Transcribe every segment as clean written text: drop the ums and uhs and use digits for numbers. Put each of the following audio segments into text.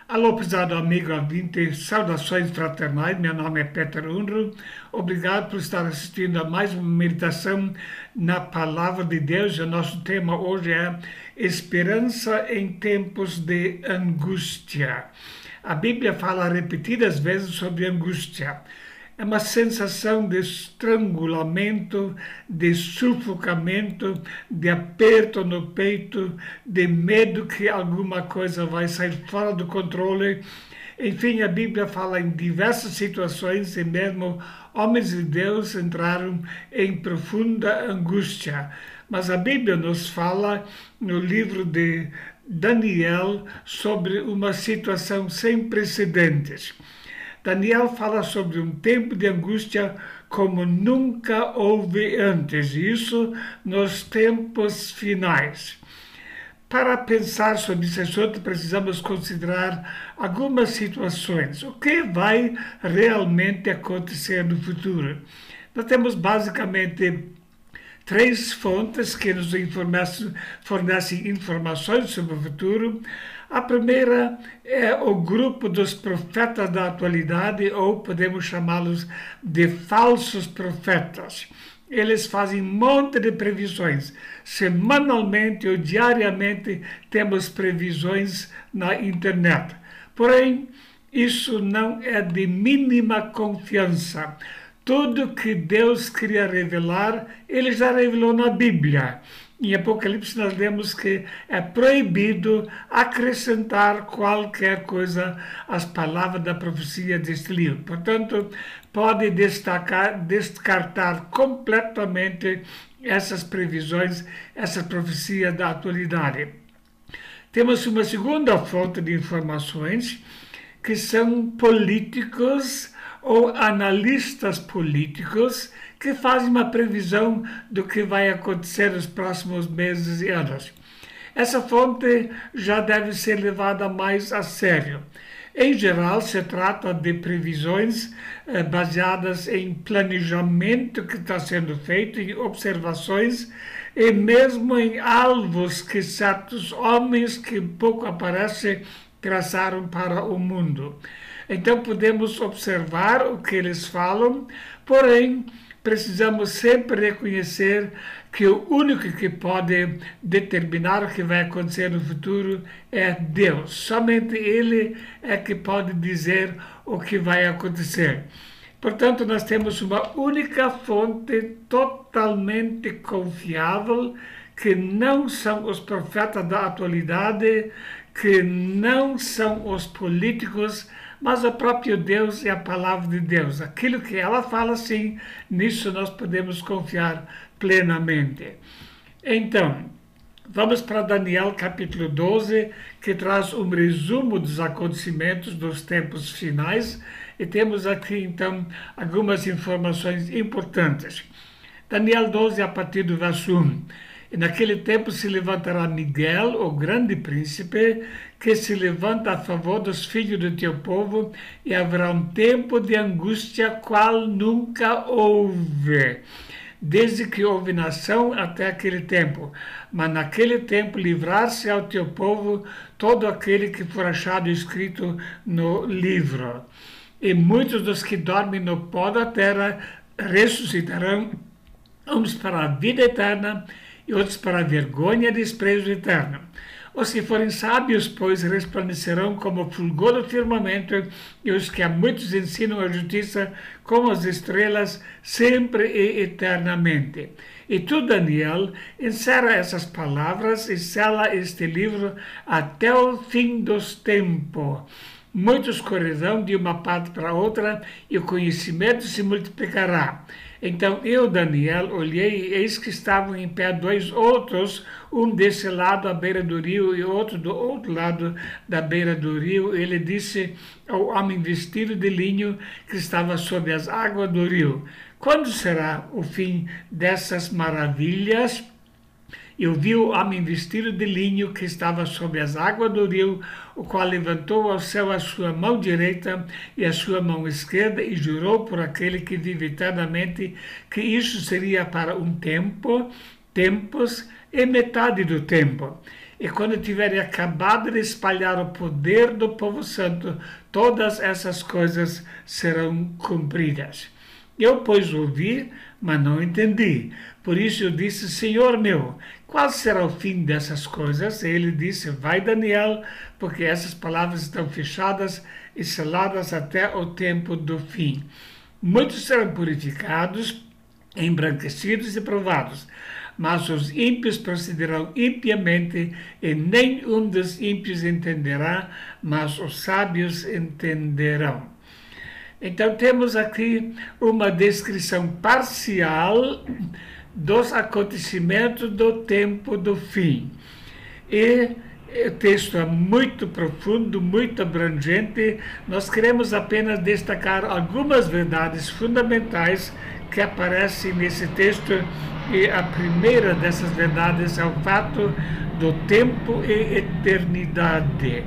Alô, prezado amigo ouvinte, saudações fraternais, meu nome é Peter Unruh. Obrigado por estar assistindo a mais uma meditação na Palavra de Deus. O nosso tema hoje é Esperança em Tempos de Angústia. A Bíblia fala repetidas vezes sobre angústia. É uma sensação de estrangulamento, de sufocamento, de aperto no peito, de medo que alguma coisa vai sair fora do controle. Enfim, a Bíblia fala em diversas situações e mesmo homens de Deus entraram em profunda angústia. Mas a Bíblia nos fala no livro de Daniel sobre uma situação sem precedentes. Daniel fala sobre um tempo de angústia como nunca houve antes, isso nos tempos finais. Para pensar sobre esse assunto, precisamos considerar algumas situações. O que vai realmente acontecer no futuro? Nós temos basicamente três fontes que nos fornecem informações sobre o futuro. A primeira é o grupo dos profetas da atualidade, ou podemos chamá-los de falsos profetas. Eles fazem um monte de previsões. Semanalmente ou diariamente temos previsões na internet. Porém, isso não é de mínima confiança. Tudo que Deus queria revelar, Ele já revelou na Bíblia. Em Apocalipse nós lemos que é proibido acrescentar qualquer coisa às palavras da profecia deste livro. Portanto, pode descartar completamente essas previsões, essas profecias da atualidade. Temos uma segunda fonte de informações, que são políticos ou analistas políticos que fazem uma previsão do que vai acontecer nos próximos meses e anos. Essa fonte já deve ser levada mais a sério. Em geral, se trata de previsões baseadas em planejamento que está sendo feito, em observações e mesmo em alvos que certos homens que pouco aparecem traçaram para o mundo. Então podemos observar o que eles falam, porém precisamos sempre reconhecer que o único que pode determinar o que vai acontecer no futuro é Deus. Somente Ele é que pode dizer o que vai acontecer. Portanto, nós temos uma única fonte totalmente confiável, que não são os profetas da atualidade, que não são os políticos, mas o próprio Deus e a palavra de Deus. Aquilo que ela fala, sim, nisso nós podemos confiar plenamente. Então, vamos para Daniel capítulo 12, que traz um resumo dos acontecimentos dos tempos finais, e temos aqui, então, algumas informações importantes. Daniel 12, a partir do verso 1. E naquele tempo se levantará Miguel, o grande príncipe, que se levanta a favor dos filhos do teu povo, e haverá um tempo de angústia qual nunca houve, desde que houve nação até aquele tempo. Mas naquele tempo livrar-se ao teu povo todo aquele que for achado escrito no livro. E muitos dos que dormem no pó da terra ressuscitarão, uns para a vida eterna, e outros para a vergonha e desprezo eterno. Os que forem sábios, pois, resplandecerão como o fulgor do firmamento, e os que a muitos ensinam a justiça como as estrelas, sempre e eternamente. E tu, Daniel, encerra essas palavras e sela este livro até o fim dos tempos. Muitos correrão de uma parte para outra, e o conhecimento se multiplicará. Então eu, Daniel, olhei, e eis que estavam em pé dois outros, um desse lado à beira do rio e outro do outro lado da beira do rio. Ele disse ao homem vestido de linho que estava sob as águas do rio: quando será o fim dessas maravilhas? Eu vi o homem vestido de linho que estava sob as águas do rio, o qual levantou ao céu a sua mão direita e a sua mão esquerda e jurou por aquele que vive eternamente que isso seria para um tempo, tempos e metade do tempo. E quando tiverem acabado de espalhar o poder do povo santo, todas essas coisas serão cumpridas. Eu, pois, ouvi, mas não entendi. Por isso eu disse: Senhor meu, qual será o fim dessas coisas? E ele disse: vai, Daniel, porque essas palavras estão fechadas e seladas até o tempo do fim. Muitos serão purificados, embranquecidos e provados, mas os ímpios procederão impiamente, e nenhum dos ímpios entenderá, mas os sábios entenderão. Então temos aqui uma descrição parcial dos acontecimentos do tempo do fim. E o texto é muito profundo, muito abrangente. Nós queremos apenas destacar algumas verdades fundamentais que aparecem nesse texto. E a primeira dessas verdades é o fato do tempo e eternidade.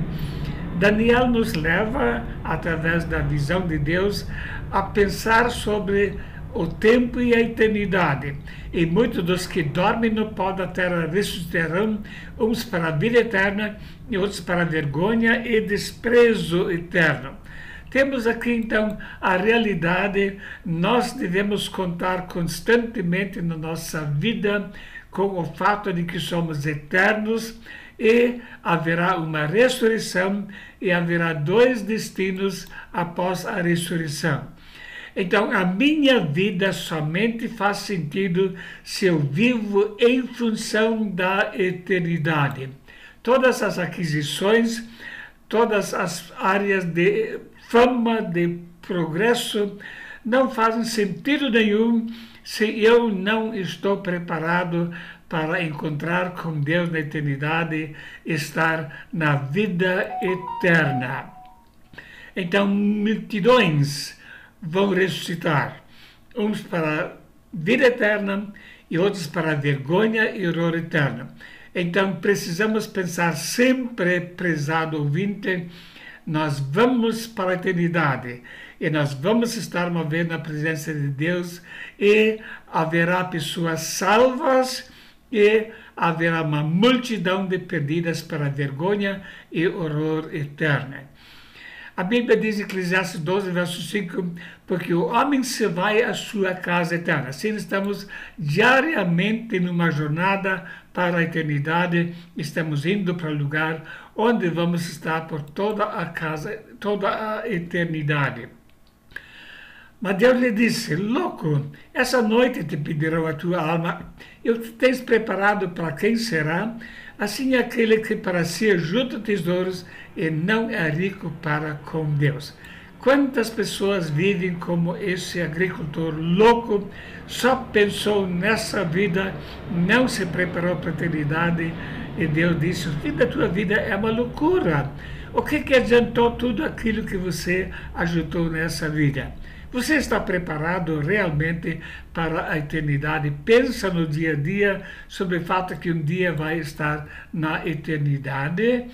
Daniel nos leva, através da visão de Deus, a pensar sobre o tempo e a eternidade. E muitos dos que dormem no pó da terra ressuscitarão, uns para a vida eterna e outros para a vergonha e desprezo eterno. Temos aqui então a realidade. Nós devemos contar constantemente na nossa vida com o fato de que somos eternos, e haverá uma ressurreição e haverá dois destinos após a ressurreição. Então, a minha vida somente faz sentido se eu vivo em função da eternidade. Todas as aquisições, todas as áreas de fama, de progresso, não fazem sentido nenhum se eu não estou preparado para encontrar com Deus na eternidade, estar na vida eterna. Então, multidões vão ressuscitar, uns para a vida eterna e outros para a vergonha e horror eterno. Então, precisamos pensar sempre, prezado ouvinte, nós vamos para a eternidade e nós vamos estar uma vez na presença de Deus, e haverá pessoas salvas e haverá uma multidão de perdidas para a vergonha e horror eterno. A Bíblia diz em Eclesiastes 12, verso 5, porque o homem se vai à sua casa eterna. Assim estamos diariamente numa jornada para a eternidade, estamos indo para o lugar onde vamos estar por toda a eternidade. Mas Deus lhe disse: louco, essa noite te pedirão a tua alma, e o que tens preparado para quem será? Assim é aquele que para si junta tesouros e não é rico para com Deus. Quantas pessoas vivem como esse agricultor louco, só pensou nessa vida, não se preparou para a eternidade, e Deus disse: o fim da tua vida é uma loucura. O que adiantou tudo aquilo que você ajuntou nessa vida? Você está preparado realmente para a eternidade? Pensa no dia a dia sobre o fato que um dia vai estar na eternidade.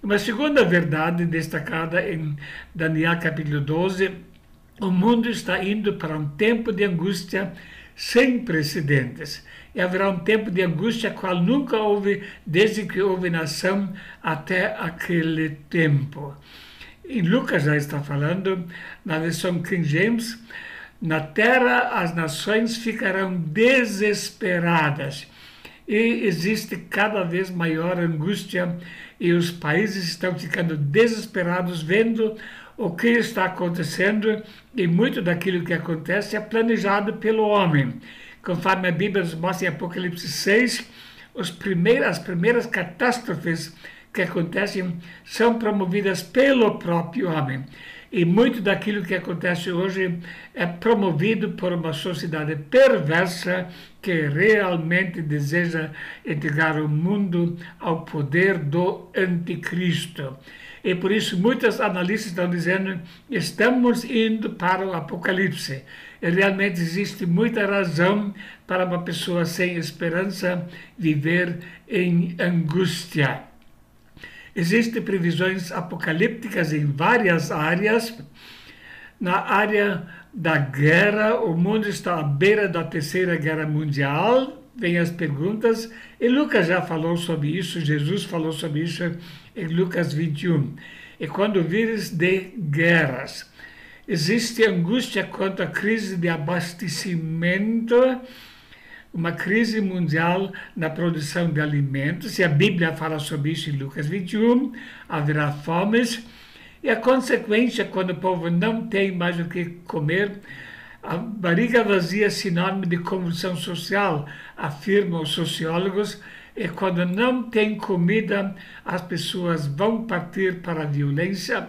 Uma segunda verdade destacada em Daniel capítulo 12, o mundo está indo para um tempo de angústia sem precedentes. E haverá um tempo de angústia qual nunca houve desde que houve nação até aquele tempo. Em Lucas já está falando, na versão King James, na terra as nações ficarão desesperadas e existe cada vez maior angústia, e os países estão ficando desesperados vendo o que está acontecendo, e muito daquilo que acontece é planejado pelo homem. Conforme a Bíblia nos mostra em Apocalipse 6, as primeiras catástrofes que acontecem são promovidas pelo próprio homem. E muito daquilo que acontece hoje é promovido por uma sociedade perversa que realmente deseja entregar o mundo ao poder do anticristo. E por isso muitos analistas estão dizendo que estamos indo para o Apocalipse. E realmente existe muita razão para uma pessoa sem esperança viver em angústia. Existem previsões apocalípticas em várias áreas. Na área da guerra, o mundo está à beira da Terceira Guerra Mundial, vêm as perguntas, e Lucas já falou sobre isso, Jesus falou sobre isso em Lucas 21. E quando vires de guerras, existe angústia quanto à crise de abastecimento, uma crise mundial na produção de alimentos, e a Bíblia fala sobre isso em Lucas 21, haverá fomes, e a consequência, quando o povo não tem mais o que comer, a barriga vazia é sinônimo de convulsão social, afirmam os sociólogos, e quando não tem comida, as pessoas vão partir para a violência.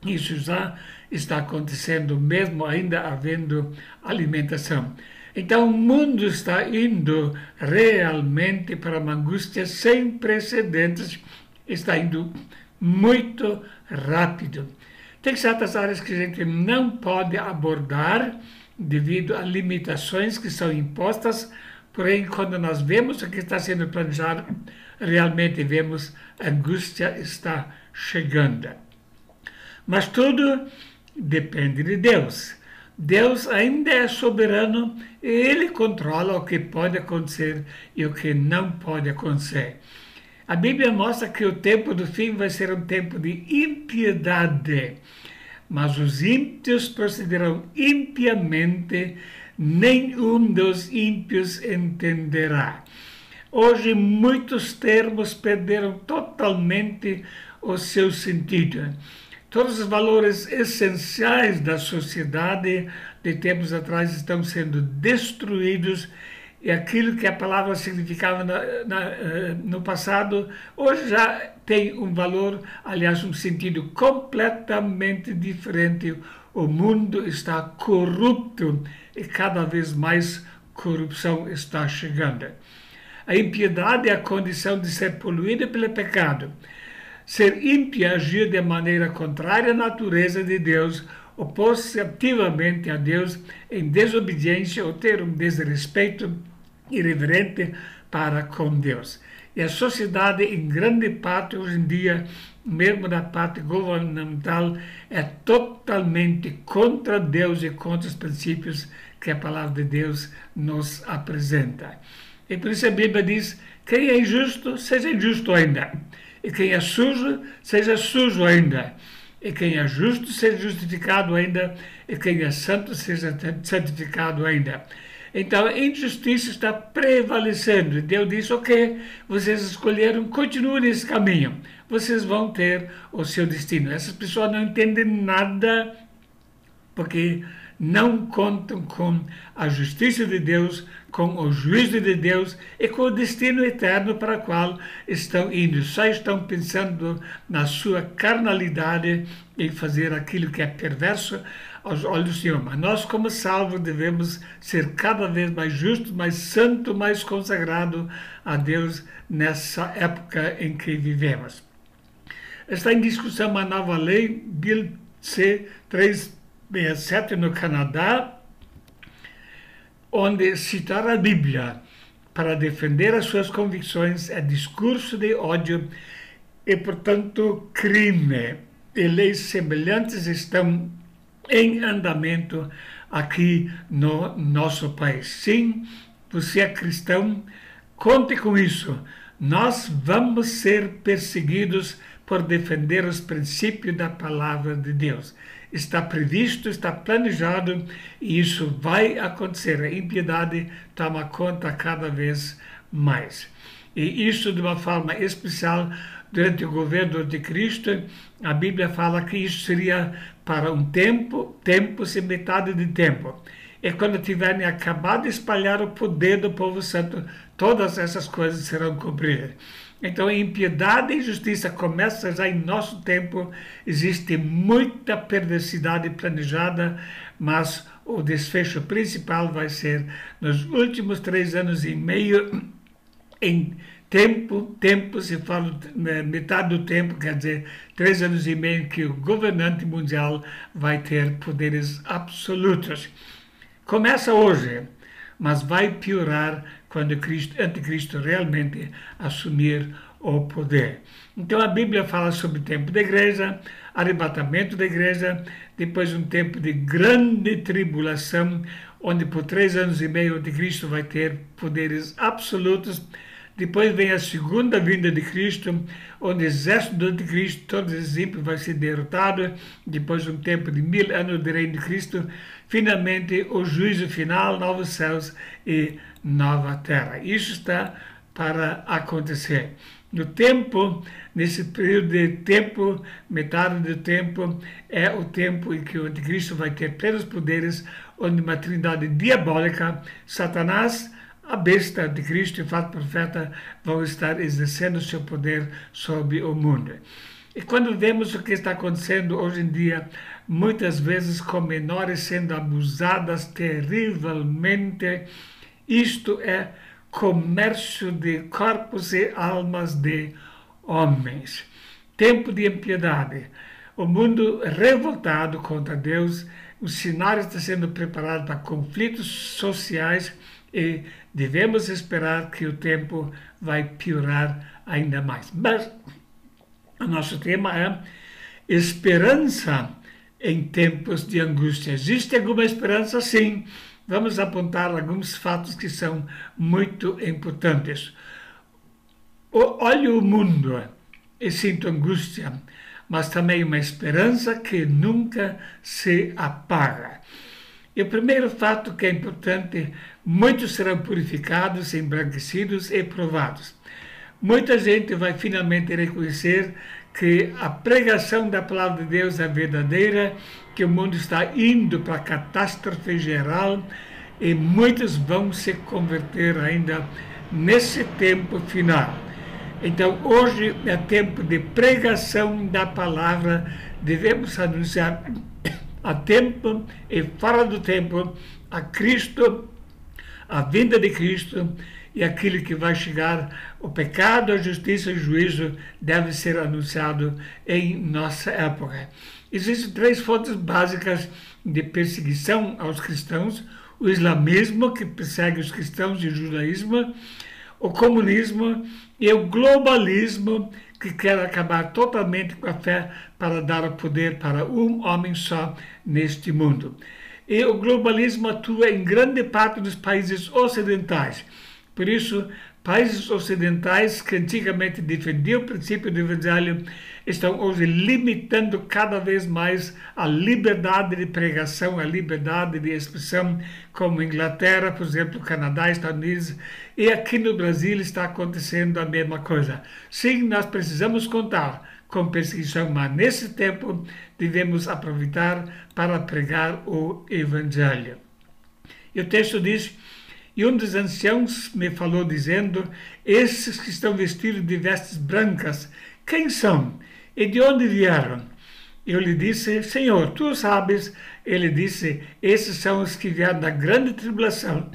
Isso já está acontecendo, mesmo ainda havendo alimentação. Então, o mundo está indo realmente para uma angústia sem precedentes, está indo muito rápido. Tem certas áreas que a gente não pode abordar devido a limitações que são impostas, porém, quando nós vemos o que está sendo planejado, realmente vemos a angústia está chegando. Mas tudo depende de Deus. Deus ainda é soberano e Ele controla o que pode acontecer e o que não pode acontecer. A Bíblia mostra que o tempo do fim vai ser um tempo de impiedade, mas os ímpios procederão impiamente, nenhum dos ímpios entenderá. Hoje, muitos termos perderam totalmente o seu sentido. Todos os valores essenciais da sociedade de tempos atrás estão sendo destruídos, e aquilo que a palavra significava no passado, hoje já tem um valor, aliás, um sentido completamente diferente. O mundo está corrupto e cada vez mais corrupção está chegando. A impiedade é a condição de ser poluída pelo pecado. Ser ímpio é agir de maneira contrária à natureza de Deus, opor-se ativamente a Deus em desobediência ou ter um desrespeito irreverente para com Deus. E a sociedade, em grande parte, hoje em dia, mesmo da parte governamental, é totalmente contra Deus e contra os princípios que a palavra de Deus nos apresenta. E por isso a Bíblia diz: quem é injusto, seja injusto ainda. E quem é sujo, seja sujo ainda. E quem é justo, seja justificado ainda. E quem é santo, seja santificado ainda. Então, a injustiça está prevalecendo. Deus diz: ok, vocês escolheram, continuem nesse caminho. Vocês vão ter o seu destino. Essas pessoas não entendem nada, porque não contam com a justiça de Deus, com o juízo de Deus e com o destino eterno para o qual estão indo. Só estão pensando na sua carnalidade, em fazer aquilo que é perverso aos olhos do Senhor. Mas nós, como salvos, devemos ser cada vez mais justos, mais santos, mais consagrados a Deus nessa época em que vivemos. Está em discussão uma nova lei, Bill C-367, no Canadá, onde citar a Bíblia para defender as suas convicções é discurso de ódio e, portanto, crime. E leis semelhantes estão em andamento aqui no nosso país. Sim, você é cristão, conte com isso. Nós vamos ser perseguidos por defender os princípios da palavra de Deus. Está previsto, está planejado, e isso vai acontecer. A impiedade toma conta cada vez mais. E isso de uma forma especial durante o governo de Cristo. A Bíblia fala que isso seria para um tempo, e metade de tempo. E quando tiverem acabado de espalhar o poder do povo santo, todas essas coisas serão cumpridas. Então, a impiedade e injustiça começa já em nosso tempo. Existe muita perversidade planejada, mas o desfecho principal vai ser nos últimos 3 anos e meio, em tempo, se fala metade do tempo, quer dizer, 3 anos e meio que o governante mundial vai ter poderes absolutos. Começa hoje, mas vai piorar quando o anticristo realmente assumir o poder. Então a Bíblia fala sobre o tempo da igreja, arrebatamento da igreja, depois um tempo de grande tribulação, onde por 3 anos e meio o anticristo vai ter poderes absolutos. Depois vem a segunda vinda de Cristo, onde o exército do anticristo, todos os ímpios, vai ser derrotado. Depois de um tempo de 1000 anos de reino de Cristo, finalmente o juízo final, novos céus e nova terra. Isso está para acontecer. No tempo, nesse período de tempo, metade do tempo, é o tempo em que o anticristo vai ter plenos poderes, onde uma trindade diabólica, Satanás, a besta de Cristo e o falso profeta vão estar exercendo seu poder sobre o mundo. E quando vemos o que está acontecendo hoje em dia, muitas vezes com menores sendo abusadas terrivelmente, isto é comércio de corpos e almas de homens. Tempo de impiedade. O mundo revoltado contra Deus, o cenário está sendo preparado para conflitos sociais e devemos esperar que o tempo vai piorar ainda mais. Mas o nosso tema é esperança em tempos de angústia. Existe alguma esperança? Sim. Vamos apontar alguns fatos que são muito importantes. Olho o mundo e sinto angústia, mas também uma esperança que nunca se apaga. E o primeiro fato que é importante, muitos serão purificados, embranquecidos e provados. Muita gente vai finalmente reconhecer que a pregação da palavra de Deus é verdadeira, que o mundo está indo para a catástrofe geral e muitos vão se converter ainda nesse tempo final. Então, hoje é tempo de pregação da palavra, devemos anunciar a tempo e fora do tempo a Cristo, a vinda de Cristo e aquilo que vai chegar, o pecado, a justiça e o juízo deve ser anunciado em nossa época. Existem 3 fontes básicas de perseguição aos cristãos: o islamismo, que persegue os cristãos, e o judaísmo, o comunismo e o globalismo, que quer acabar totalmente com a fé para dar o poder para um homem só neste mundo. E o globalismo atua em grande parte dos países ocidentais. Por isso, países ocidentais que antigamente defendiam o princípio do evangelho estão hoje limitando cada vez mais a liberdade de pregação, a liberdade de expressão, como Inglaterra, por exemplo, Canadá, Estados Unidos, e aqui no Brasil está acontecendo a mesma coisa. Sim, nós precisamos contar com perseguição, mas nesse tempo devemos aproveitar para pregar o evangelho. E o texto diz: e um dos anciãos me falou dizendo: esses que estão vestidos de vestes brancas, quem são? E de onde vieram? Eu lhe disse: Senhor, tu sabes. Ele disse: esses são os que vieram da grande tribulação,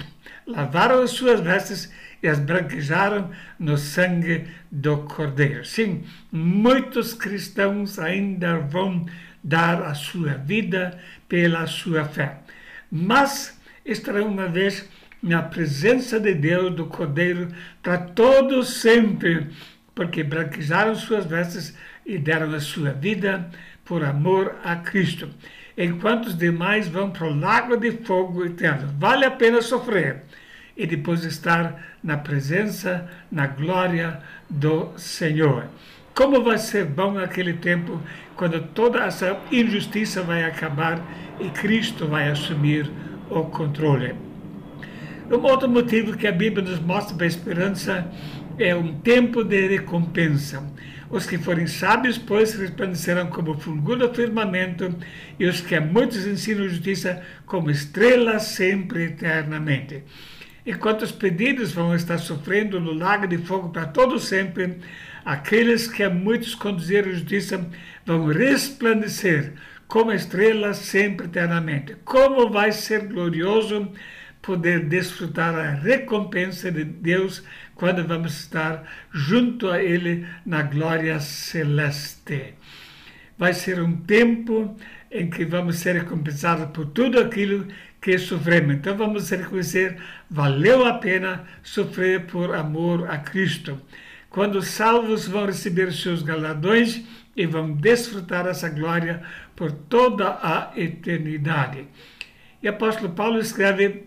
lavaram as suas vestes e as branquejaram no sangue do Cordeiro. Sim, muitos cristãos ainda vão dar a sua vida pela sua fé, mas estarão uma vez na presença de Deus, do Cordeiro, para todos sempre, porque branquejaram suas vestes e deram a sua vida por amor a Cristo, enquanto os demais vão para o lago de fogo eterno. Vale a pena sofrer e depois estar na presença, na glória do Senhor. Como vai ser bom aquele tempo quando toda essa injustiça vai acabar e Cristo vai assumir o controle. Um outro motivo que a Bíblia nos mostra para a esperança é um tempo de recompensa. Os que forem sábios, pois, resplandecerão como fulgor do firmamento, e os que a muitos ensinam justiça como estrelas sempre eternamente. Enquanto os pedidos vão estar sofrendo no lago de fogo para todo sempre, aqueles que a muitos conduziram justiça vão resplandecer como estrelas sempre eternamente. Como vai ser glorioso poder desfrutar a recompensa de Deus quando vamos estar junto a Ele na glória celeste. Vai ser um tempo em que vamos ser recompensados por tudo aquilo que sofremos. Então vamos reconhecer, valeu a pena sofrer por amor a Cristo. Quando os salvos vão receber seus galardões e vão desfrutar essa glória por toda a eternidade. E o apóstolo Paulo escreve: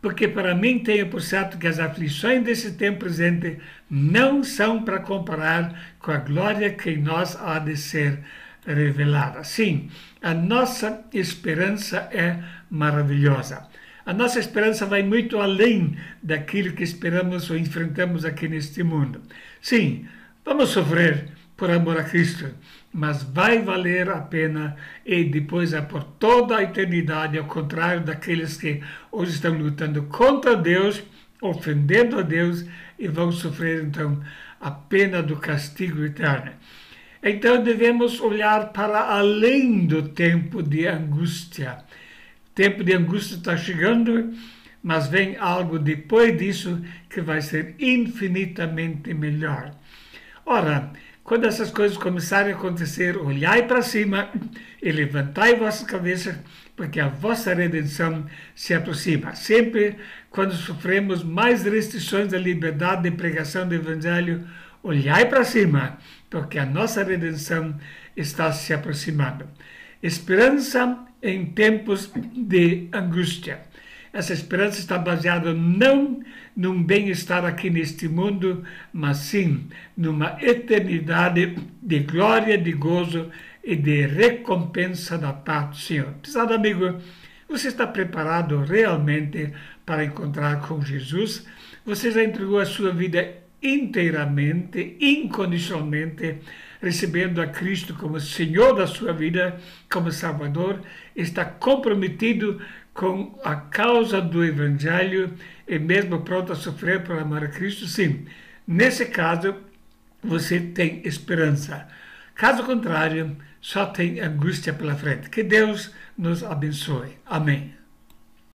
porque para mim tenho por certo que as aflições desse tempo presente não são para comparar com a glória que em nós há de ser revelada. Sim, a nossa esperança é maravilhosa. A nossa esperança vai muito além daquilo que esperamos ou enfrentamos aqui neste mundo. Sim, vamos sofrer por amor a Cristo, mas vai valer a pena e depois é por toda a eternidade, ao contrário daqueles que hoje estão lutando contra Deus, ofendendo a Deus e vão sofrer então a pena do castigo eterno. Então devemos olhar para além do tempo de angústia. O tempo de angústia está chegando, mas vem algo depois disso que vai ser infinitamente melhor. Ora, quando essas coisas começarem a acontecer, olhai para cima e levantai vossa cabeça, porque a vossa redenção se aproxima. Sempre quando sofremos mais restrições da liberdade de pregação do Evangelho, olhai para cima, porque a nossa redenção está se aproximando. Esperança em tempos de angústia. Essa esperança está baseada não num bem-estar aqui neste mundo, mas sim numa eternidade de glória, de gozo e de recompensa da parte do Senhor. Prezado amigo, você está preparado realmente para encontrar com Jesus? Você já entregou a sua vida inteiramente, incondicionalmente, recebendo a Cristo como Senhor da sua vida, como Salvador, está comprometido com a causa do Evangelho e mesmo pronto a sofrer por amar a Cristo? Sim, nesse caso você tem esperança. Caso contrário, só tem angústia pela frente. Que Deus nos abençoe. Amém.